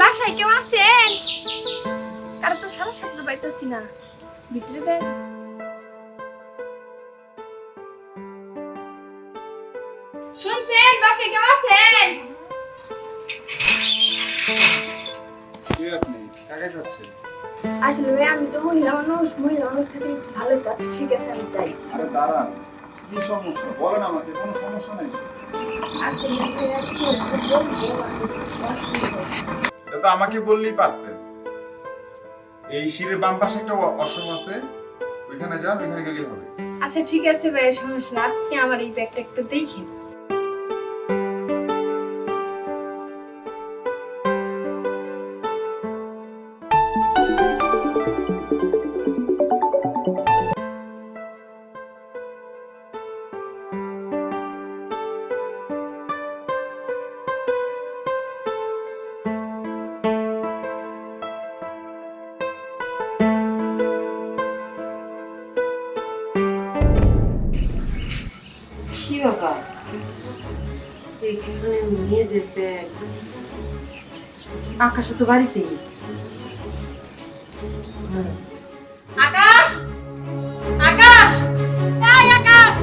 বাসায় কেউ আছেন? কারো তো সারা শব্দ পাইতেছি না, ভিতরে যাই। শুনছেন, বাসায় কেউ আছেন? কে আপনি? কাকে যাচ্ছেন? আসলে ভাই আমি তো মহিলা মানুষ থাকলে একটু ভালোই তো আছে। ঠিক আছে, আমি যাই। আরে দাঁড়ান, কি সমস্যা বলেন আমাকে। কোনো সমস্যা নেই। আসলে ভাই আর কি হচ্ছে বলবো, অসুবিধা। এটা তো আমাকে বললেই পারতেন। এই সিঁড়ির বাম পাশে একটা ওয়াশরুম আছে, ওইখানে যান, ওইখানে গেলেই হবে। আচ্ছা ঠিক আছে ভাই, সমস্যা না। আপনি আমার এই ব্যাগটা একটু দেখেন। কি ব্যাপার? এখানে মেয়েদের ব্যাগ, আকাশ তো বাড়িতেই। আকাশ, আকাশ, এই আকাশ!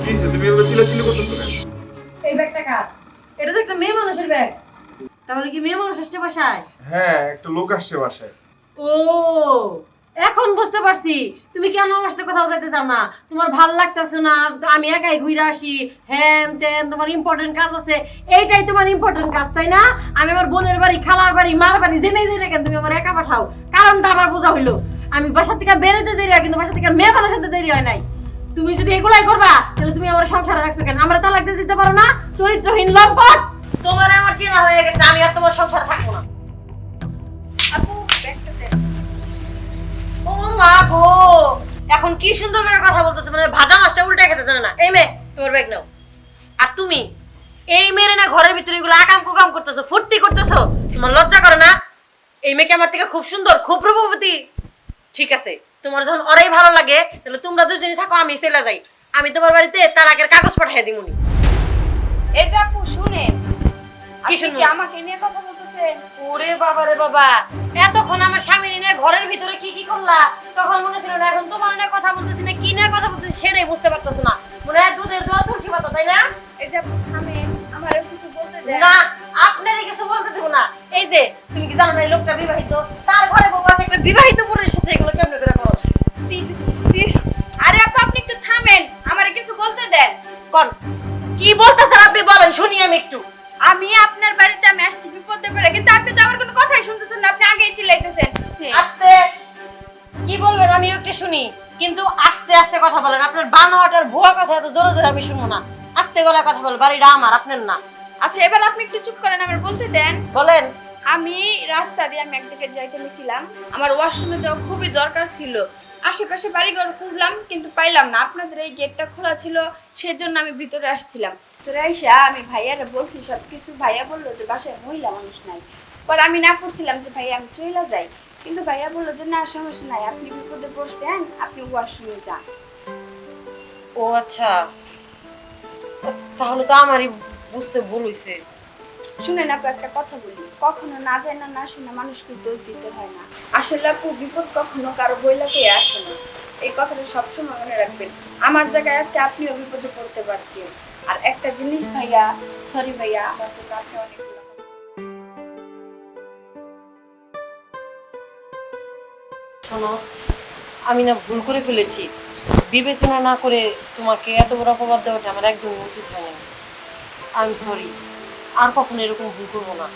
কি হইছে, তুমি এভাবে চিল্লাচিল্লি করতেছো কেন? এই ব্যাগটা কার? এটা তো একটা মেয়ে মানুষের ব্যাগ। তাহলে কি মেয়ে মানুষ আসছে বাসায়? হ্যাঁ, একটা লোক আসছে বাসায়। ও, এখন বুঝতে পারছি তুমি কেন আমার সাথে কোথাও যাইতে চাও না। তোমার ভাল লাগতেছে না, আমি একাই ঘুরে আসি, হ্যান তেন, তোমার ইম্পর্টেন্ট কাজ আছে। এইটাই তোমার ইম্পর্টেন্ট কাজ, তাই না? আমি আমার বোনের বাড়ি, খালার বাড়ি, মার বাড়ি জেনে জেনে কেন তুমি আমার একা পাঠাও? কারণটা আমার বোঝা হইলো। আমি বাসা থেকে বেরোতে দেরি হয়, কিন্তু বাসা থেকে মেয়ে মানুষ হতে দেরি হয় নাই। তুমি যদি এগুলাই করবা, তাহলে তুমি আমার সংসারে রাখছো কেন? আমরা তালাক দিয়ে দিতে পারো না? চরিত্রহীন লম্পট! তোমার আমার চেনা হয়ে গেছে, আমি আর তোমার সংসারে থাকবো না। আপু ব্যাগটা দেন। ও মা গো, এখন কি সুন্দর করে কথা বলতেছে, মানে ভাজা মাছটা উল্টে খেতে জানে না। এই মেয়ে, তোমার ব্যাগ নাও। আর তুমি এই মেয়ের না ঘরের ভিতরে এগুলো আকাম কুকাম করতেছো, ফুর্তি করতেছো, তোমার লজ্জা করে না? এই মেয়েকে আমার থেকে খুব সুন্দর, খুব রূপবতী। ঠিক আছে, তোমার যখন ওরাই ভালো লাগে, তাহলে তোমরা দুজনই থাকো, আমি চলে যাই। আমি তোমার বাড়িতে তালাকের কাগজ পাঠিয়ে দিমুনি। এই যে আপু শুনেন, কি আপনি শুনবো? কি আমাকে নিয়ে কথা বলতেছেন? ওরে বাবা রে বাবা, এতক্ষণ আমার স্বামী নিয়ে ঘরের ভিতরে কি কি করলা, তখন মনে ছিল না। এখন তোমার নিয়ে কথা বলতেছি না, কি নিয়ে কথা বলতেছি সেটাই বুঝতে পারতেছো না। মনে হয় দুধের দোয়া তুলসী পাতা, তাই না? এই যে আপু থামেন, আমারও কিছু বলতে দেন। না, আপনারই কিছু বলতে দেবো না। এই যে তুমি কি জানো না এই লোকটা বিবাহিত, তার ঘরে বউ আছে, একটা বিবাহিত পুরুষের সাথে এগুলো কেমনে করে করো? সি সি সি। আরে আপু আপনি একটু থামেন, আমারে কিছু বলতে দেন। কোন কি বলতেছেন আপনি বলেন শুনি আমি একটু। আমি আপনার বাড়িতে আমি আসছি বিপদে পড়ে, কিন্তু আপনি তো আমার কোনো কথাই শুনতেছেন না, আপনি আগেই চিল্লাইতেছেন। আস্তে কি বলবেন আমি একটু শুনি, কিন্তু আস্তে আস্তে কথা বলেন। আপনার বানোয়াটার ভুয়া কথা এত জোরে জোরে আমি শুনবো না। আস্তে গলা কথা বল, বাড়িটা আমার, আপনার না। আচ্ছা এবার আপনি একটু চুপ করেন, আমার বলতে দেন। বলেন। আমি রাস্তা দিয়ে আমি এক জায়গায় যাইতে নিছিলাম, আমার ওয়াশরুমে যাওয়া খুবই দরকার ছিল। আশেপাশে বাড়িঘর খুঁজলাম কিন্তু পাইলাম না, আপনাদের এই গেটটা খোলা ছিল, সেজন্য আমি ভিতরে আসছিলাম। ভিতরে আইসা আমি ভাইয়ারে বলছি সবকিছু, ভাইয়া বললো যে বাসায় মহিলা মানুষ নাই। পর আমি না করছিলাম যে ভাইয়া আমি চলে যাই, কিন্তু ভাইয়া বললো যে না সমস্যা নাই, আপনি বিপদে পড়ছেন, আপনি ওয়াশরুমে যান। ও আচ্ছা, তাহলে তো আমারই বুঝতে ভুল হইছে। শুনেন আপু একটা কথা বলি, কখনো না যায় না না শুনে মানুষকে দোষ দিতে হয় না। আসলে আপু বিপদ কখনো কারো বইলাকে আসে না, এই কথাটা সবসময় মনে রাখবেন। আমার জায়গায় আজকে আপনিও বিপদে পড়তে পারছেন। আর একটা জিনিস ভাইয়া, সরি ভাইয়া, আমার জন্য আপনি অনেক শোনো, আমি না ভুল করে ফেলেছি। বিবেচনা না করে তোমাকে এত বড় অপবাদ দেওয়াটা আমার একদম উচিত হয়নি। আই এম সরি, আর কখনো এরকম ভুল করবো না।